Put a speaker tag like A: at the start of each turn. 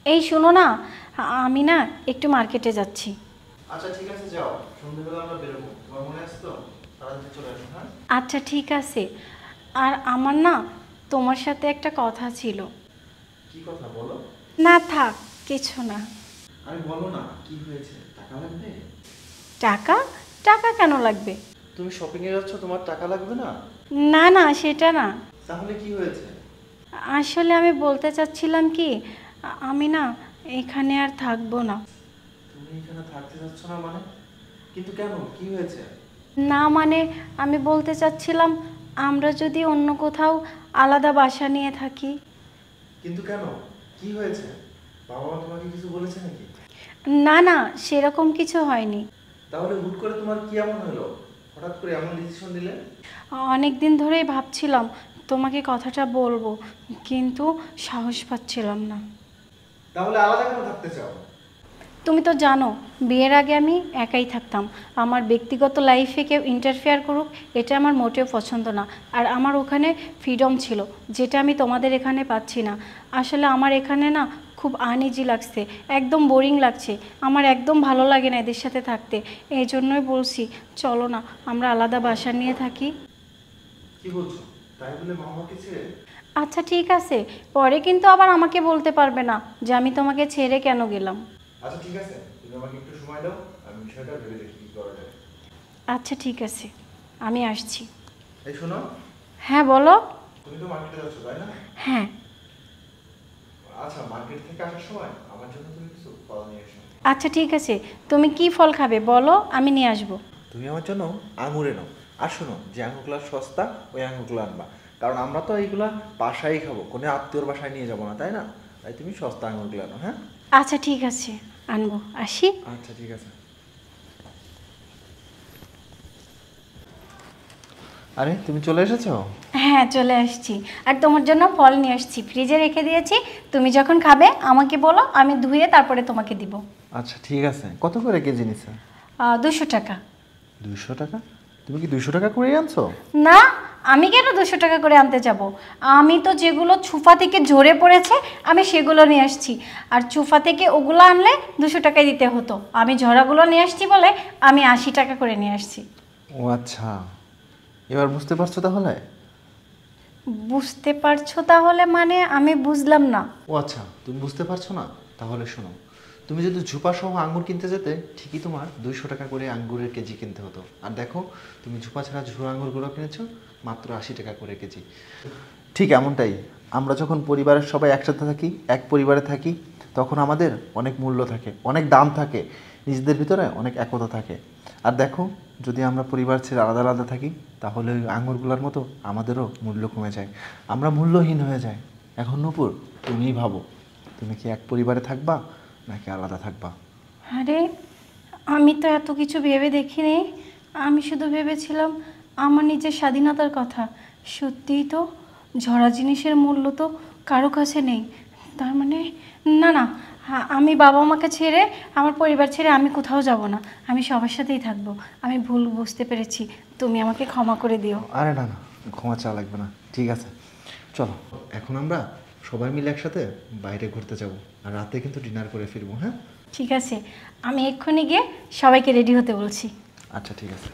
A: এই শোনো না, আমি না একটু মার্কেটে যাচ্ছি।
B: আচ্ছা ঠিক আছে, যাও, সন্ধ্যাবেলা আমরা বেরোবো, তোমার মনে আছে তো? তাড়াতাড়ি চলে আসো, হ্যাঁ?
A: আচ্ছা ঠিক আছে। আর আমার না তোমার সাথে একটা কথা ছিল।
B: কি কথা বলো?
A: না থাক, কিছু না।
B: আরে বলো না, কি হয়েছে? টাকা লাগবে?
A: টাকা? টাকা কেন লাগবে?
B: তুমি শপিং এ যাচ্ছ, তোমার টাকা লাগবে না?
A: না না, সেটা না।
B: তাহলে কি হয়েছে?
A: আসলে আমি বলতে চাচ্ছিলাম কি, আমি না এখানে আর থাকবো না।
B: তুমি এখানে থাকতে যাচ্ছ না মানে? কিন্তু কেন, কি হয়েছে?
A: না মানে, আমি বলতে চাচ্ছিলাম আমরা যদি অন্য কোথাও আলাদা বাসা নিয়ে থাকি।
B: কিন্তু কেন, কি হয়েছে? বাবা মা তোমাকে কিছু বলেছে নাকি?
A: না না, সেরকম কিছু হয়নি।
B: তাহলে হুট করে তোমার কি এমন হলো, হঠাৎ করে এমন ডিসিশন নিলে?
A: অনেক দিন ধরেই ভাবছিলাম তোমাকে কথাটা বলবো, কিন্তু সাহস পাচ্ছিলাম না।
B: তাহলে আলাদা কেন থাকতে চাও?
A: তুমি তো জানো, বিয়ের আগে আমি একাই থাকতাম। আমার ব্যক্তিগত লাইফে কেউ ইন্টারফেয়ার করুক, এটা আমার মোটেও পছন্দ না। আর আমার ওখানে ফ্রিডম ছিল, যেটা আমি তোমাদের এখানে পাচ্ছি না। আসলে আমার এখানে না খুব আনইজি লাগছে, একদম বোরিং লাগছে। আমার একদম ভালো লাগে না এদের সাথে থাকতে। এই জন্যই বলছি, চলো না আমরা আলাদা বাসা নিয়ে থাকি।
B: কি বলছো? তাই বলে মা বাবাকে ছেড়ে?
A: আচ্ছা ঠিক আছে, পরে কিন্তু আবার আমাকে বলতে পারবে না যে আমি তোমাকে ছেড়ে কেন গেলাম।
B: আচ্ছা ঠিক আছে, তুমি আমাকে একটু সময় দাও, আমি বিষয়টা ভেবে দেখি কি করা যায়।
A: আচ্ছা ঠিক আছে, আমি আসছি।
B: এই শোনো,
A: হ্যাঁ বলো।
B: তুমি তো মার্কেটে যাচ্ছ তাই না?
A: হ্যাঁ।
B: আচ্ছা, মার্কেট থেকে আসার সময় আমার জন্য তুমি কিছু ফল নিয়ে এসো।
A: আচ্ছা ঠিক আছে, তুমি কি ফল খাবে বলো, আমি নিয়ে আসবো।
B: তুমি আমার জন্য আঙুর এনো। আর শোনো, যে আঙুরগুলো সস্তা ওই আঙুরগুলো আনবা, কারণ আমরা তো এইগুলা বাসায় খাবো, কোনো আত্মীয়র বাসায় নিয়ে যাবো না, তাই না? তাই তুমি সস্তা আঙুরগুলো আনো, হ্যাঁ?
A: আচ্ছা ঠিক আছে, আনবো, আসি।
B: আচ্ছা ঠিক আছে। আরে তুমি চলে এসেছো?
A: হ্যাঁ চলে আসছি। আর তোমার জন্য ফল নিয়ে আসছি, ফ্রিজে রেখে দিয়েছি। তুমি যখন খাবে আমাকে বলো, আমি ধুয়ে তারপরে তোমাকে দিব।
B: আচ্ছা ঠিক আছে, কত করে কেজি নিছে?
A: 200 টাকা।
B: 200 টাকা? তুমি কি 200 টাকা করে আনছো?
A: না, আমি কেন 200 টাকা করে আনতে যাব? আমি তো যেগুলো ছুফা থেকে ঝরে পড়েছে আমি সেগুলো নিয়ে আসছি। আর ছুফা থেকে ওগুলো আনলে 200 টাকায় দিতে হতো, আমি ঝরাগুলো নিয়ে আসছি বলে আমি 80 টাকা করে নিয়ে আসছি।
B: ও আচ্ছা, এবার বুঝতে পারছো তাহলে?
A: বুঝতে পারছো তাহলে মানে আমি বুঝলাম না।
B: ও আচ্ছা, তুমি বুঝতে পারছো না? তাহলে শোনো, তুমি যদি ঝুপা সহ আঙ্গুর কিনতে যেতে, ঠিকই তোমার 200 টাকা করে আঙ্গুরের কেজি কিনতে হতো। আর দেখো, তুমি ঝুপা ছাড়া ঝুড়ো আঙ্গুরগুলো কিনেছো মাত্র 80 টাকা করে কেজি। ঠিক এমনটাই, আমরা যখন পরিবারের সবাই একসাথে থাকি, এক পরিবারে থাকি, তখন আমাদের অনেক মূল্য থাকে, অনেক দাম থাকে, নিজেদের ভিতরে অনেক একতা থাকে। আর দেখো, যদি আমরা পরিবার ছেড়ে আলাদা আলাদা থাকি, তাহলে ওই আঙুরগুলোর মতো আমাদেরও মূল্য কমে যায়, আমরা মূল্যহীন হয়ে যাই। এখন নূপুর, তুমিই ভাবো, তুমি কি এক পরিবারে থাকবা নাকি আলাদা থাকবা?
A: আরে, আমি তো এত কিছু ভেবে দেখিনি। আমি শুধু ভেবেছিলাম আমার নিজের স্বাধীনতার কথা। সত্যিই তো, ঝরা জিনিসের মূল্য তো কারো কাছে নেই। তার মানে না না, আমি বাবা মাকে ছেড়ে, আমার পরিবার ছেড়ে আমি কোথাও যাব না। আমি সবার সাথেই থাকবো। আমি ভুল বুঝতে পেরেছি, তুমি আমাকে ক্ষমা করে দিও।
B: আরে না না, ক্ষমা চাওয়া লাগবে না, ঠিক আছে। চলো, এখন আমরা সবাই মিলে একসাথে বাইরে ঘুরতে যাব, আর রাতে কিন্তু ডিনার করে ফিরবো, হ্যাঁ?
A: ঠিক আছে, আমি এক্ষুনি গিয়ে সবাইকে রেডি হতে বলছি।
B: আচ্ছা ঠিক আছে।